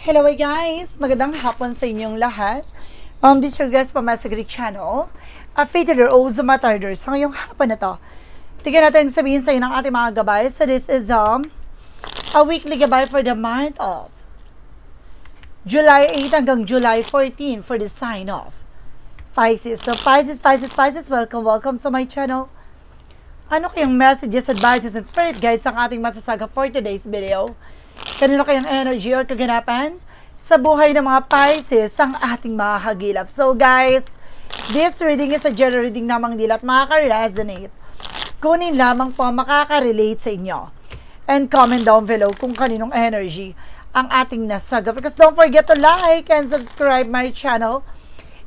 Hello guys! Magandang hapon sa inyong lahat. This is your guest from Masa Greek Channel. Fated or Oza Matarder. So ngayong hapon na to, tignan natin sabihin sa inyo ng ating mga gabay. So this is a weekly gabay for the month of July 8 hanggang July 14 for the sign of Pisces. So Pisces, welcome to my channel. Ano kayang messages, advices, and spirit guides ang ating masasaga for today's video? Kanino kayang energy or kaganapan sa buhay ng mga Pisces ang ating mga hagilap? So guys, this reading is a general reading namang nila at makaka-resonate. Kunin lamang po makaka-relate sa inyo. And comment down below kung kaninong energy ang ating nasaga. Because don't forget to like and subscribe my channel.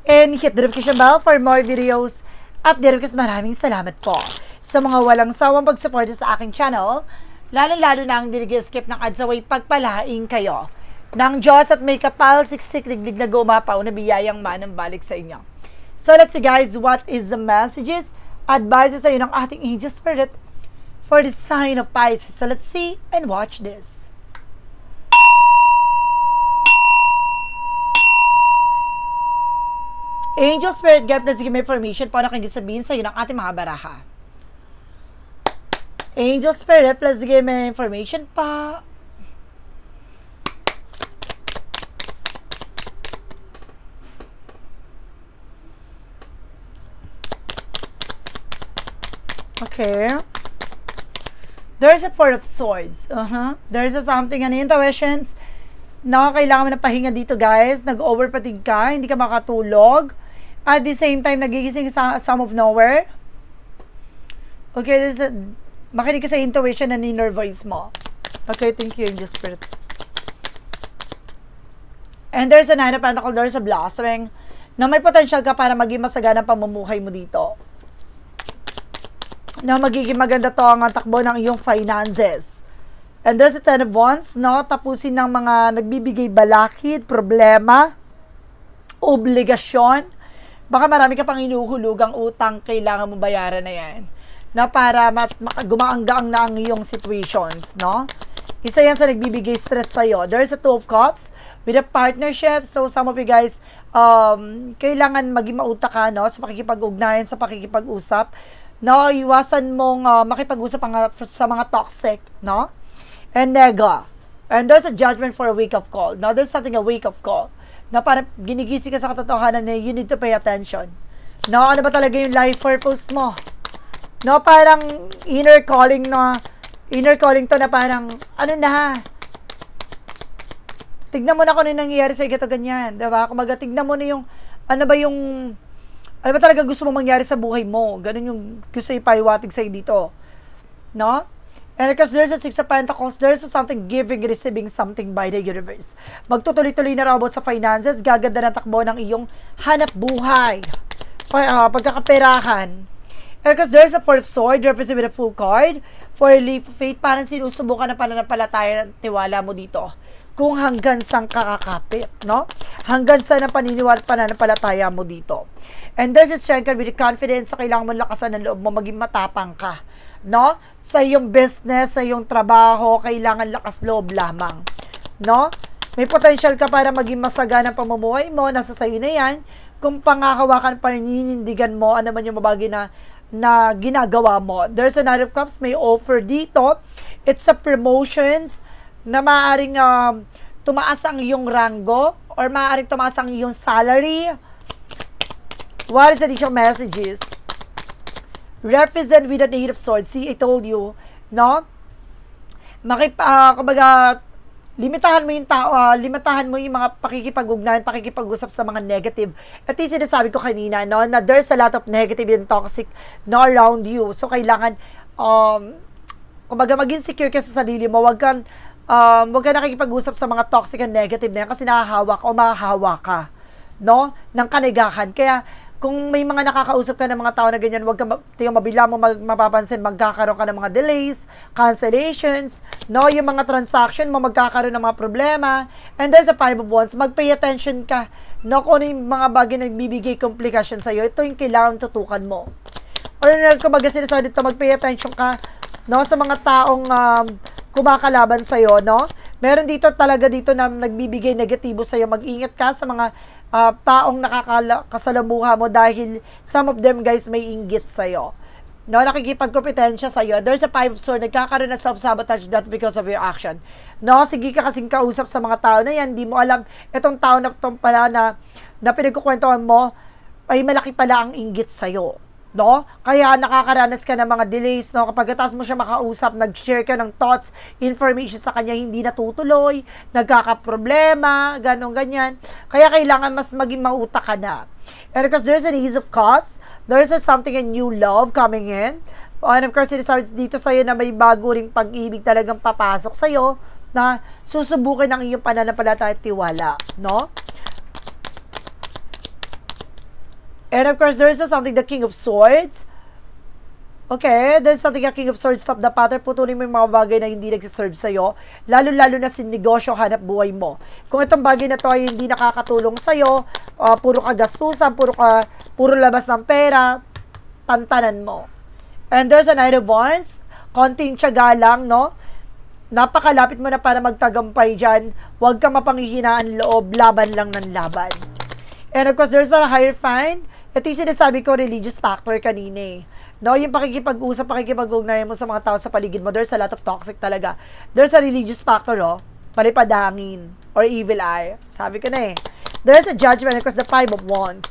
And hit the notification bell for more videos. Update because maraming salamat po sa mga walang sawang pag-support sa aking channel. Lalo-lalo na ang dinig-skip ng adsaway pagpalaing kayo ng Diyos at may kapal siksik liglig na gumapaw na biyayang manang balik sa inyo. So let's see guys, what is the messages, advices sa inyo ng ating angel spirit for the sign of Pisces. So let's see and watch this. Angel spirit guide, please give me information para kang sabihin sa inyo ng ating mga baraha. Angel Spirit, please give me information pa. Okay. There's a Four of Swords. There's a something, an intuitions na kailangan mo na pahinga dito guys. Nag-overfatigue ka, hindi ka makatulog. At the same time, nagigising sa some of nowhere. Okay, there's a makinig ka sa intuition and inner voice mo. Okay, thank you, Angel Spirit. And there's a Nine of Pentacles, there's a blossoming na may potential ka para maging masagana pamumuhay mo dito. Na magiging maganda to ang takbo ng iyong finances. And there's a Ten of Wands, no? Tapusin ng mga nagbibigay balakid, problema, obligasyon. Baka marami ka pang inuhulugang utang, kailangan mo bayaran na yan. Na para gumaanggaang na ang iyong situations, no? Isa yan sa nagbibigay stress sa'yo. There's a Two of Cups with a partnership. So, some of you guys, kailangan maging mautak ka, no? Sa pakikipag-ugnayan, sa pakikipag-usap. No? Iwasan mong makipag-usap sa mga toxic, no? And nega. And there's a judgment for a wake-up call. Now, there's something a wake-up call. Na parang ginigising ka sa katotohanan na you need to pay attention. No? Ano ba talaga yung life purpose mo? No, parang inner calling to na parang, ano na, tignan mo na kung ano nangyayari sa ito ganyan, diba? Kumaga, tignan mo na yung, ano ba talaga gusto mo mangyari sa buhay mo? Ganun yung gusto ipaiwatig sa'yo dito. No? And because there's a Six of Pentacles, there's a something giving, receiving something by the universe. Magtutuloy-tuloy na about sa finances, gaganda ng takbo ng iyong hanap buhay. Pagkakaperahan. And because there's a Four of Swords, represented with a full card, for a leap of faith, parang sinusubukan na pananampalataya at tiwala mo dito. Kung hanggang saan kakakapit, no? Hanggang saan ang paniniwala at pananampalataya mo dito. And there's a strength with the confidence, so kailangan mo lakasan ng loob mo, maging matapang ka, no? Sa iyong business, sa iyong trabaho, kailangan lakas loob lamang, no? May potential ka para maging masagana ang pamumuhay mo, nasa sayo na yan. Kung pangakawakan, paninindigan mo, ano man yung mabagi na ginagawa mo. There's a Knight of Cups, may offer dito. It's a promotions na maaaring tumaas ang iyong rango or maaaring tumaas ang iyong salary. What is the additional messages? Represent with the Eight of Swords. See, I told you, no? Kumbaga, limitahan mo yung tao, limitahan mo yung mga pakikipag-ugnayan, pakikipag-usap sa mga negative. At yung sinasabi ko kanina, no, na there's a lot of negative and toxic no, around you. So, kailangan, kumbaga, maging secure ka sa sarili mo. Huwag ka nakikipag-usap sa mga toxic and negative na yan kasi nakahawak o mahahawa ka, no, ng kanigahan. Kaya, kung may mga nakakausap ka ng mga tao na ganyan, huwag ka mabila mo mapapansin, magkakaroon ka ng mga delays, cancellations, no, yung mga transaction mo, magkakaroon ng mga problema. And there's a Five of Wands, mag-pay attention ka, no, kung ano yung mga bagay na nagbibigay komplikasyon sa'yo, ito yung kailangan tutukan mo. Or kung sinasabi dito, mag-pay attention ka, no, sa mga taong kumakalaban sa'yo, no? Meron dito talaga dito na nagbibigay negatibo sa'yo. Mag-ingat ka sa mga taong nakakasalamuha mo dahil some of them guys may inggit sa'yo. No, nakikipagkompetensya sa'yo. There's a 5 of swords, nagkakaroon ng self-sabotage not because of your action. No, sige ka kasing kausap sa mga tao na yan, di mo alam, itong tao na itong pala na pinagkukwentuhan mo, ay malaki pala ang inggit sa'yo. No? Kaya nakakaranas ka ng mga delays, no? Kapag taas mo siya makausap, nag-share ka ng thoughts, information sa kanya, hindi natutuloy, nagkakaproblema, ganyan. Kaya kailangan mas maging mautak ka na. And because there's an ease of cost, there's something a new love coming in. And of course, sinasabi dito sa'yo na may bago ring pag-ibig talagang papasok sa'yo na susubukin ng iyong pananampalataya at tiwala. No? And of course, there is something, the King of Swords. Okay, there's something, the King of Swords, stop the pattern, putulin mo yung mga bagay na hindi nagsiserve sa'yo, lalo-lalo na sa negosyo, hanap buhay mo. Kung itong bagay na to ay hindi nakakatulong sa'yo, puro kagastusan, puro labas ng pera, tantanan mo. And there's a Knight of Wands, konting tiyaga lang, no? Napakalapit mo na para magtagumpay dyan, huwag kang mapanghihinaan loob, laban lang ng laban. And of course, there's a Hierophant. Ito yung sinasabi ko, religious factor kanina eh. No, yung pakikipag-usap, pakikipag-ugnayan mo sa mga tao sa paligid mo, there's a lot of toxic talaga. There's a religious factor, oh. Palipad hangin or evil eye. Sabi ko na eh. There's a judgment because the 5 of Wands.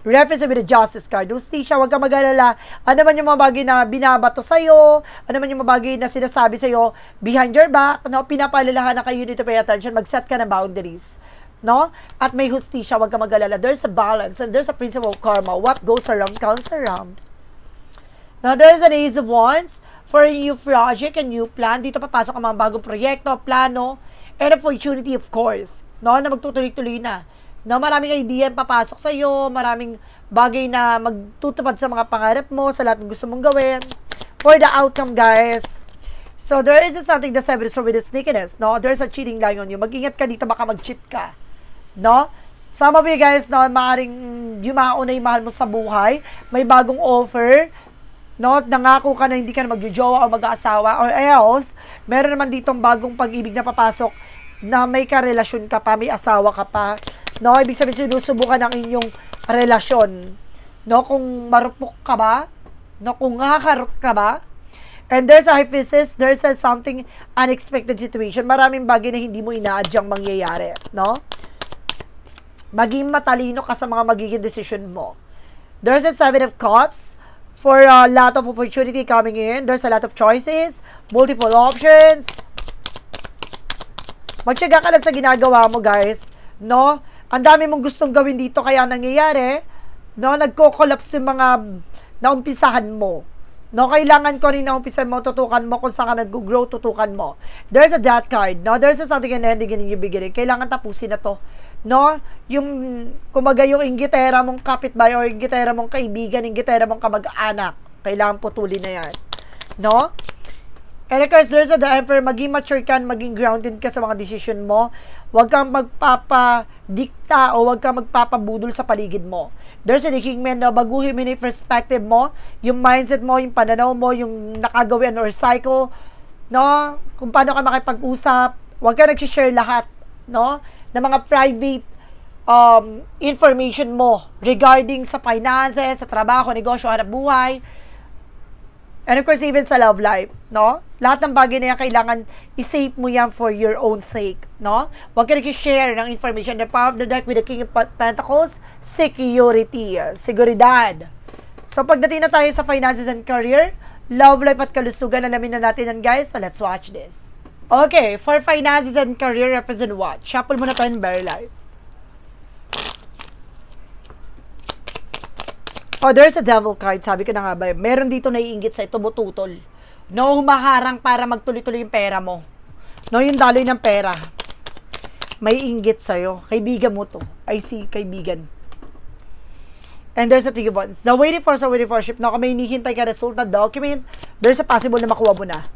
Reference with the Justice card. Justisya, huwag ka mag-alala. Ano man yung mga bagay na binabato sa'yo, ano man yung mga bagay na sinasabi sa'yo behind your back, no, pinapalalahan na kayo dito, pay attention, mag-set ka ng boundaries. No? At may hustisya, wag ka mag-alala. There's a balance and there's a principle of karma. What goes around comes around. Now, there's an Ace of Wands for a new project, a new plan. Dito papasok ang mga bagong proyekto, plano, and opportunity, of course. No? Na magtutuloy-tuloy na. No? Maraming idea papasok sa'yo, maraming bagay na magtutupad sa mga pangarap mo, sa lahat ng gusto mong gawin. For the outcome, guys, so there is something the 7 of Swords with the sneakiness. No? There's a cheating lying on you. Mag-ingat ka dito, baka mag-cheat ka. No? Some of you guys, no, maaaring yung mga unay mahal mo sa buhay, may bagong offer, no, nangako ka na hindi ka na magjojowa o mag-aasawa, or else, meron naman ditong bagong pag-ibig na papasok na may karelasyon ka pa, may asawa ka pa, no, ibig sabihin sinusubukan ng inyong relasyon, no, kung marupok ka ba, no, kung hakarot ka ba, and there's a hyphesis, there's a something unexpected situation, maraming bagay na hindi mo inaadyang mangyayari, no, maging matalino ka sa mga magiging decision mo. There's a 7 of Cups for a lot of opportunity coming in. There's a lot of choices, multiple options. Magtiyaga ka lang sa ginagawa mo, guys. No? Ang dami mong gustong gawin dito kaya nangyayari. No? Nagko-collapse yung mga naumpisahan mo. No? Kailangan ko rin naumpisahan mo, tutukan mo kung saan ka nag-grow, tutukan mo. There's a Death card. No? There's a something and ending in your beginning. Kailangan tapusin na to. No, yung kumaga yung inggitera mong kapitbahay o inggitera mong kaibigan, inggitera mong kamag-anak, kailangan putulin na yan. No? And of course, there's the Emperor, maging mature ka, maging grounded ka sa mga decision mo. Huwag kang magpapadikta o huwag kang magpapabudol sa paligid mo. There's a Kingman na baguhin mo yung perspective mo, yung mindset mo, yung pananaw mo, yung nakagawin or cycle, no? Kung paano ka makipag-usap, huwag ka nag-share lahat, no? Na mga private information mo regarding sa finances, sa trabaho, negosyo, hanap buhay, and of course, even sa love life, no? Lahat ng bagay na yan, kailangan i-save mo yan for your own sake, no? Huwag ka nag-share ng information. The power of the dark with the King of Pentacles, security, seguridad. So, pagdating na tayo sa finances and career, love life at kalusugan, alamin na natin yan, guys. So, let's watch this. Okay, for finances and career, represent what? Shuffle muna tayo ng very life. Oh, there's a devil card. Sabi ko na nga ba, meron dito naiinggit sa ito, tumututol. No, humaharang para magtuloy-tuloy yung pera mo. No, yung daloy ng pera. May inggit sa'yo. Kaibigan mo to. I see, kaibigan. And there's a Three of Wands. The waiting for ship. No, kung may hinihintay ka result na document, there's a possible na makuha mo na.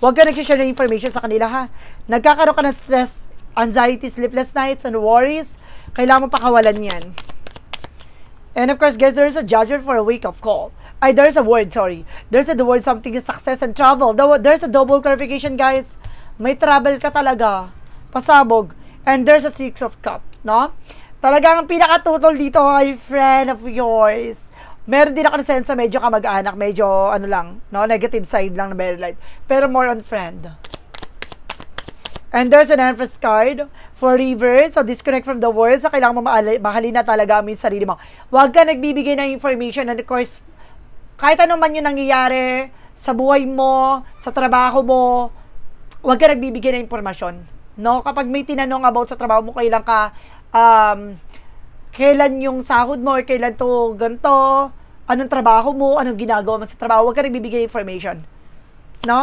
Huwag ka nag-share ng information sa kanila, ha. Nagkakaroon ka ng stress, anxiety, sleepless nights, and worries. Kailangan mo pakawalan yan. And of course, guys, there's a judgment for a wake of call. Ay, there's a word, sorry. There's a word, something is success and travel. There's a double clarification, guys. May travel ka talaga. pasabog. And there's a Six of Cups, no? Talagang pinakatutol dito ay friend of yours. Meron din ako na sense medyo kamag-anak, medyo ano lang, no? Negative side lang na very light. Pero more on friend. And there's an Empress card for reverse. So, disconnect from the world. So, kailangan mo mahalin na talaga mo yung sarili mo. Huwag ka nagbibigay ng information. And of course, kahit ano man yung nangyayari sa buhay mo, sa trabaho mo, huwag ka nagbibigay ng informasyon. No? Kapag may tinanong about sa trabaho mo, kailan yung sahod mo, or kailan to ganito, anong trabaho mo, anong ginagawa mo sa trabaho, huwag ka nagbibigay ng information. No?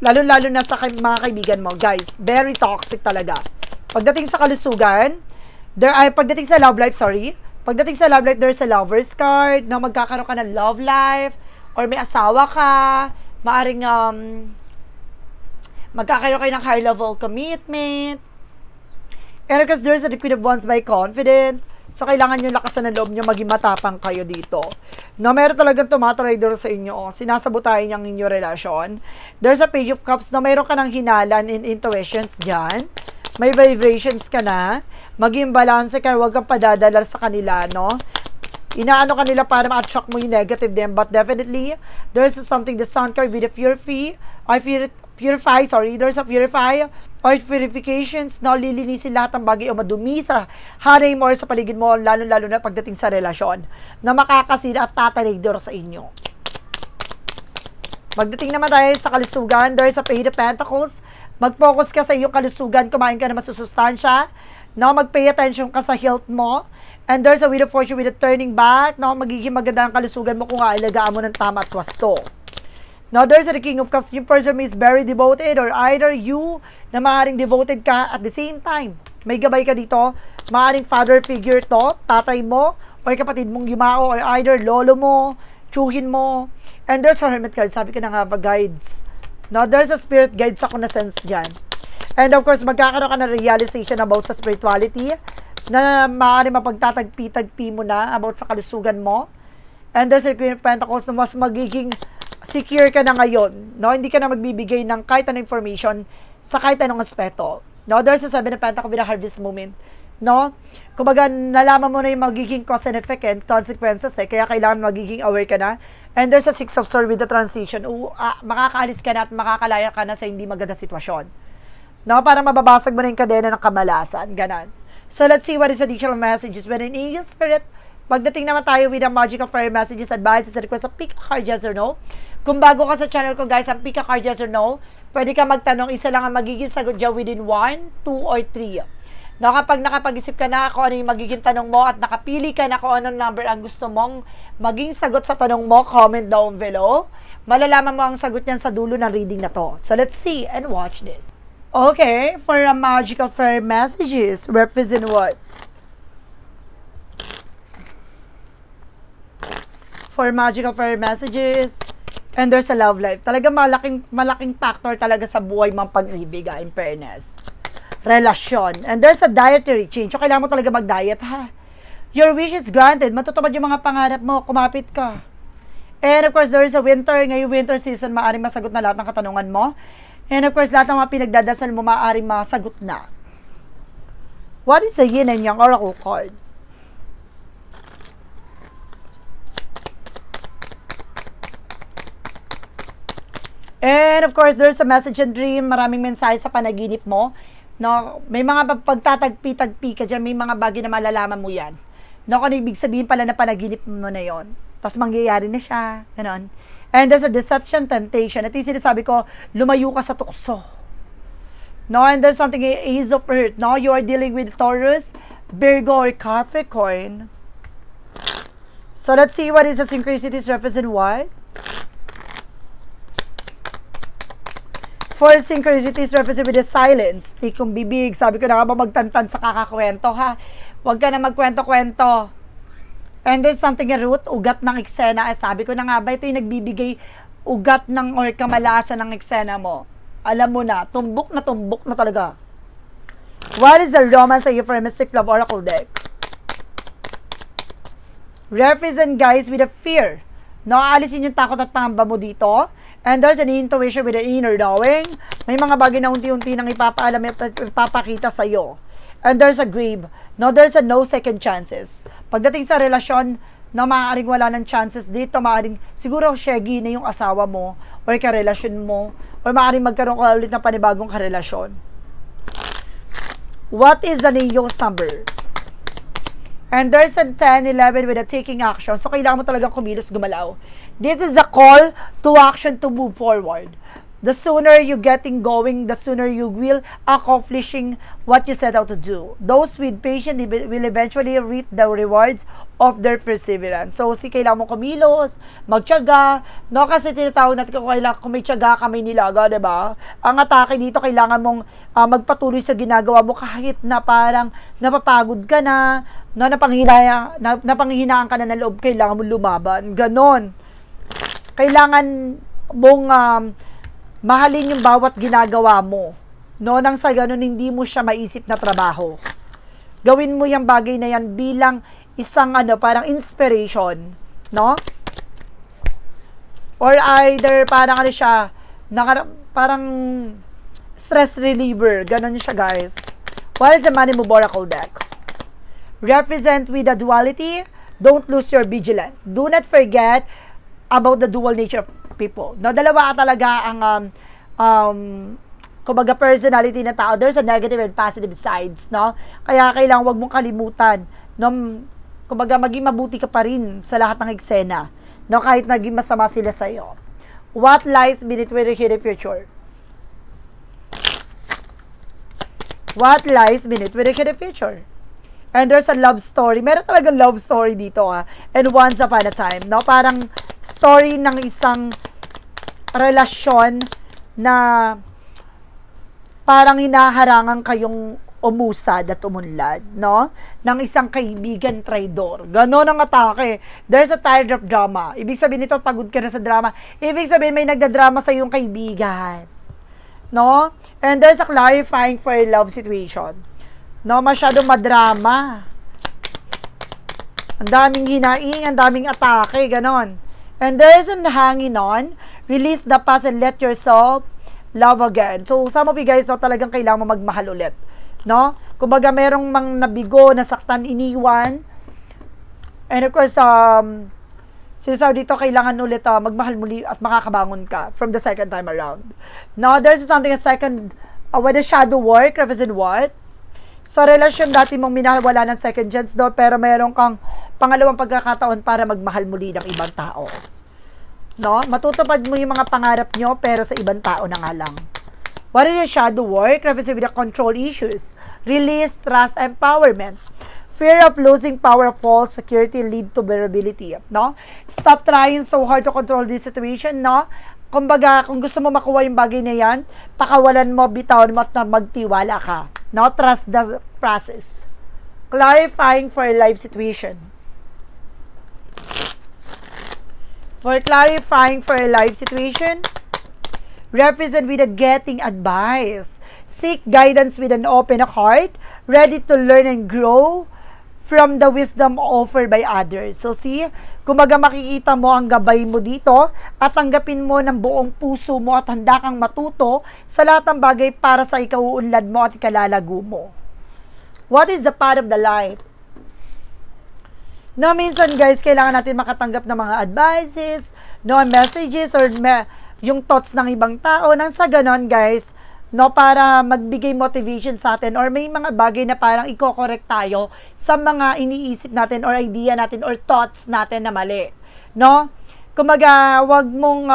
Lalo-lalo na sa mga kaibigan mo. Guys, very toxic talaga. Pagdating sa kalusugan, pagdating sa love life, pagdating sa love life, there's a lover's card, na magkakaroon ka ng love life, or may asawa ka, maaring magkakaroon kayo ng high level commitment. And because there's a Queen of Wands by confident, so kailangan nyo lakasan ng loob nyo, maging matapang kayo dito. No, meron talagang tumatrader sa inyo, sinasabotahin yung inyong relasyon. There's a Page of Cups, no, meron ka ng hinalan in intuitions dyan. May vibrations ka na, maging balance ka, huwag kang padadala sa kanila, no? Inaano kanila para ma-attract mo yung negative din, but definitely, there's something, the Sun card with a there's a purify, or purifications, no, lilinisin lahat ng bagay o madumi sa hanay mo or sa paligid mo, lalo-lalo na pagdating sa relasyon, na makakasira at tatalidor sa inyo. Pagdating naman tayo sa kalusugan, there's a Page of Pentacles, mag-focus ka sa iyong kalusugan, kumain ka na masusustansya, no, mag-pay attention ka sa health mo, and there's a Wheel of Fortune with a turning back, no, magiging maganda ang kalusugan mo kung aalagaan mo ng tama at wasto. Now, there's a King of Cups. Yung person is very devoted, or either you na maaaring devoted ka at the same time. May gabay ka dito. Maaaring father figure to, tatay mo, or kapatid mong yumao, or either lolo mo, tsuhin mo. And there's a Hermit card. Sabi ko na nga, guides. Now, there's a spirit guides ako na sense dyan. And of course, magkakaroon ka na realization about sa spirituality, na maaaring mapagtatagpi-tagpi mo na about sa kalusugan mo. And there's a Queen of Pentacles na mas magiging secure ka na ngayon, no? Hindi ka na magbibigay ng kahit anong information sa kahit anong aspeto. No? There's a Seven of Pentacles with a harvest moment, no? Kumbaga, nalaman mo na yung magiging cause and effect and consequences, kaya kailangan magiging aware ka na. And there's a Six of Swords with the transition. Makakaalis ka na at makakalaya ka na sa hindi maganda sitwasyon. No? Para mababasag mo na yung kadena ng kamalasan. Ganon. So, let's see what is additional messages when an angel spirit. Pagdating naman tayo with the magical fire messages, advices, and requests, pick a card, yes or no. Kung bago ka sa channel ko, guys, ang pick a card, yes or no, pwede ka magtanong, isa lang ang magiging sagot dyan within 1, 2, or 3. No, kapag nakapag-isip ka na kung ano yung magiging tanong mo at nakapili ka na kung anong number ang gusto mong maging sagot sa tanong mo, comment down below. Malalaman mo ang sagot niyan sa dulo ng reading na to. So, let's see and watch this. Okay, for a magical fire messages, represent what? For magical fire messages, and there's a love life. Talaga malaking factor talaga sa buhay mong pag-ibig, in fairness. Relasyon. And there's a dietary change. So, kailangan mo talaga mag-diet, ha? Your wish is granted. Matutupad yung mga pangarap mo. Kumapit ka. And of course, there's a winter. Ngayong winter season, maaaring masagot na lahat ng katanungan mo. And of course, lahat ng mga pinagdadasal mo, maaaring masagot na. What is the yin and yang oracle card? And of course, there's a message and dream. Maraming mensahe sa panaginip mo. No, may mga pagtatagpi-tagpi ka dyan. May mga bagay na malalaman mo yan. No, kung ibig sabihin pala na panaginip mo na yon. Tapos mangyayari na siya. Ganon. And there's a deception, temptation. At yung sinasabi ko, lumayo ka sa tukso. No, and there's something, Ace of Earth. No, you are dealing with Taurus, Virgo, or Capricorn. So let's see what is the synchronicities represent what? For synchronicities represent with the silence. Tikong bibig. Sabi ko na nga ba magtantan sa kakakwento, ha? Huwag ka na magkwento-kwento. And then something root, ugat ng eksena. Sabi ko na nga ba, ito yung nagbibigay ugat ng or kamalasan ng eksena mo. Alam mo na, tumbok na talaga. What is the romance sa for a Mystic Love Oracle deck? Represent, guys, with a fear. No, aalisin yung takot at pangamba mo dito. And there's an intuition with the inner knowing. May mga bagay na unti-unti nang ipapaalam at ipapakita sa'yo. And there's a grave. No, there's a no second chances. Pagdating sa relasyon, na maaaring wala ng chances dito, maaaring siguro shaggy na yung asawa mo or karelasyon mo or maaaring magkaroon ka ulit ng panibagong karelasyon. What is the Neo's number? And there's a 10, 11 with a taking action. So, kailangan mo talagang kumilos, gumalaw. This is a call to action to move forward. The sooner you getting going, the sooner you will accomplishing what you set out to do. Those with patience will eventually reap the rewards of their perseverance. So, kailangan mo kumilos, magtiyaga, no? Kasi tinatawag natin kung may tiyaga ka, may nilaga, diba? Ang atake dito, kailangan mong magpatuloy sa ginagawa mo kahit na parang napapagod ka na, no? Napanghihinaan ka na ng loob, kailangan mo lumaban. Ganon. Kailangan mong mahalin yung bawat ginagawa mo. No, nang sa ganun, hindi mo siya maisip na trabaho. Gawin mo yung bagay na yan bilang isang parang inspiration. No? Or either parang siya, parang stress reliever. Ganun siya, guys. What is the Money Move Oracle deck? Represent with the duality. Don't lose your vigilance. Do not forget about the dual nature of people. No, dalawa talaga ang kumbaga personality na tao. There's a negative and positive sides, no? Kaya kailangan wag mong kalimutan, no? Kumbaga maging mabuti ka pa rin sa lahat ng eksena, no? Kahit naging masama sila sa iyo. What lies beneath with the hidden future? What lies beneath with the hidden future? And there's a love story. Meron talagang love story dito, And once upon a time, no? Parang story ng isang relasyon na parang hinaharangan kayong umusad at umunlad, no? Ng isang kaibigan traidor. Ganon ang atake. There's a tired of drama. Ibig sabihin nito, pagod ka na sa drama. Ibig sabihin, may nagdadrama sa iyong kaibigan. No? And there's a clarifying for a love situation. No? Masyadong madrama. Ang daming hinaing, ang daming atake, ganon. And there's an hanging on. Release the past and let yourself love again. So, some of you guys, no, talagang kailangan mo magmahal ulit. No? Kumbaga, merong mang nabigo, nasaktan, iniwan. And of course, sinasabi dito, kailangan ulit magmahal muli at makakabangon ka from the second time around. Now, there's something, a second, when the shadow work, represent what? Sa relasyon dati mong minahal, wala ng second chance do, pero meron kang pangalawang pagkakataon para magmahal muli ng ibang tao. No? Matutupad mo yung mga pangarap nyo, pero sa ibang tao na nga lang. What is your shadow work? Represent with the control issues. Release, trust, empowerment. Fear of losing power, false security lead to vulnerability. No? Stop trying so hard to control this situation. No? Kumbaga, kung gusto mo makuha yung bagay na yan, pakawalan mo, bitawan mo at magtiwala ka. No? Trust the process. Clarifying for a life situation. For clarifying for a life situation, represent with a getting advice. Seek guidance with an open heart, ready to learn and grow from the wisdom offered by others. So see, kumbaga makikita mo ang gabay mo dito at tanggapin mo ng buong puso mo at handa kang matuto sa lahat ng bagay para sa ikauunlad mo at ikalalago mo. What is the path of the light? No, minsan guys, kailangan natin makatanggap ng mga advices, no, messages, or yung thoughts ng ibang tao. Nang sa ganon guys, no, para magbigay motivation sa atin or may mga bagay na parang i-correct tayo sa mga iniisip natin or idea natin or thoughts natin na mali. No? Kumaga, wag mong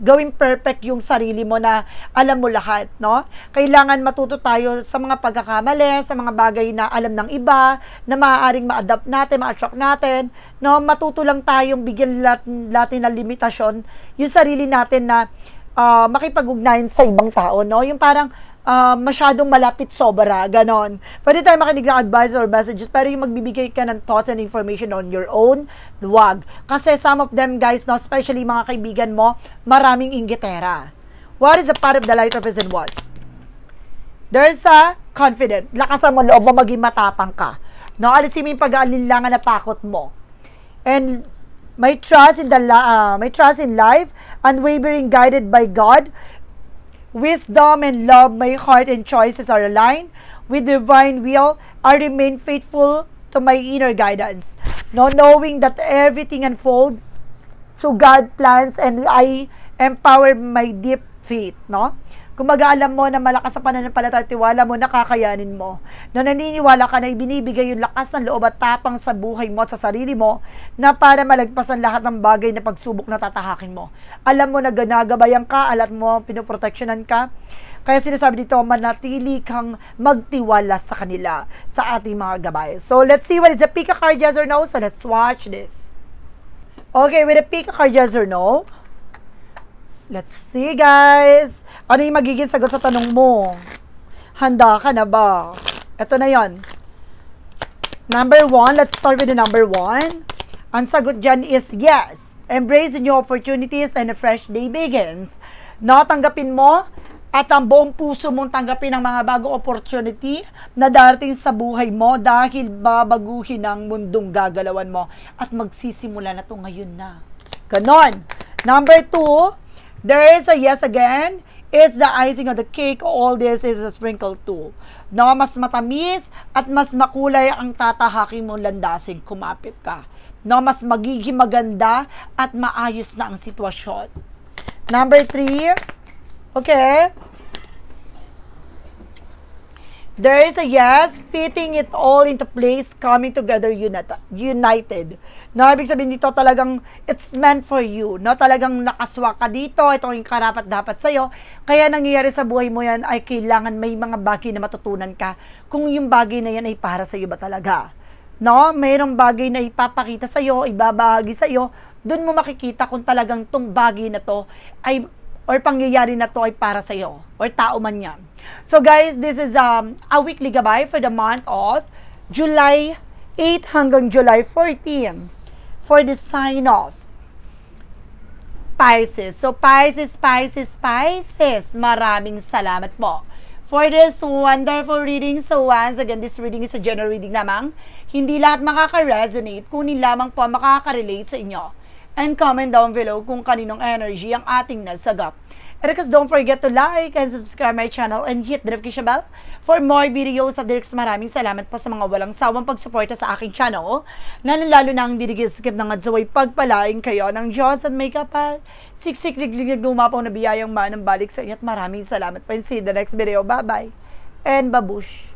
gawing perfect yung sarili mo na alam mo lahat, no? Kailangan matuto tayo sa mga pagkakamali, sa mga bagay na alam ng iba, na maaaring ma-adapt natin, ma-attract natin, no? Matuto lang tayong bigyan natin ng limitasyon yung sarili natin na makipag-ugnayan sa ibang tao, no? Yung parang masyadong malapit sobra, ganon. Pwede tayo makinig ng advice or messages, pero yung magbibigay ka ng thoughts and information on your own, wag. Kasi some of them, guys, no, especially mga kaibigan mo, maraming inggitera. What is the part of the light represent what? There's a confident. Lakasan mo loob mo, maging matapang ka. No, alisin mo yung pag-aalinlangan na takot mo. And may trust in life unwavering, guided by God. Wisdom and love, my heart and choices are aligned with divine will. I remain faithful to my inner guidance. No, knowing that everything unfolds to God plans and I empower my deep faith, no? Kung mag-aalam mo na malakas sa pananampalataya at tiwala mo, nakakayanin mo. Na naniniwala ka na ibinibigay yung lakas ng loob at tapang sa buhay mo at sa sarili mo na para malagpasan lahat ng bagay na pagsubok na tatahakin mo. Alam mo na ginagabayan ka, alam mo pinoproteksyonan ka. Kaya sinasabi dito, manatili kang magtiwala sa kanila, sa ating mga gabay. So, let's see what is the pick a card, yes or no. So, let's watch this. Okay, with the pick a card, yes or no. Let's see, guys. Ano yung magiging sagot sa tanong mo? Handa ka na ba? Ito na yon. Number 1, let's start with the number 1. Ang sagot dyan is yes. Embrace new opportunities and a fresh day begins. Tanggapin mo at ang buong puso mong tanggapin ang mga bagong opportunity na darating sa buhay mo dahil babaguhin ang mundong gagalawan mo at magsisimula na to ngayon na. Ganon. Number 2, there is a yes again. It's the icing of the cake. All this is a sprinkle too. No, mas matamis at mas makulay ang tatahakin mo landasin. Kumapit ka. No, mas magiging maganda at maayos na ang sitwasyon. Number 3. Okay. There is a yes, fitting it all into place, coming together united. No, ibig sabihin dito talagang it's meant for you. No, talagang nakaswa ka dito, ito yung karapat-dapat sa'yo. Kaya nangyayari sa buhay mo yan ay kailangan may mga bagay na matutunan ka kung yung bagay na yan ay para sa'yo ba talaga. No, mayroong bagay na ipapakita sa'yo, ibabahagi sa'yo, dun mo makikita kung talagang tong bagay na to ay or pangyayari na to ay para sa'yo or tao man yan. So guys, this is a weekly gabay for the month of July 8 hanggang July 14 for the sign of Pisces. So Pisces, maraming salamat po for this wonderful reading. So once again, this reading is a general reading lamang. Hindi lahat makaka-resonate, kunin lamang po makaka-relate sa inyo. And comment down below kung kaninong energy ang ating nasagap. And because don't forget to like and subscribe my channel and hit the notification bell for more videos of Dirks. Maraming salamat po sa mga walang sawang pagsuporta sa aking channel. Lalo na ang dirigiskip ng adsaway pagpalaing kayo ng Diyos at may kapal. Siksik liglig lumapaw na biyayang manang balik sa inyo at maraming salamat po. And see you in the next video. Bye-bye and babush!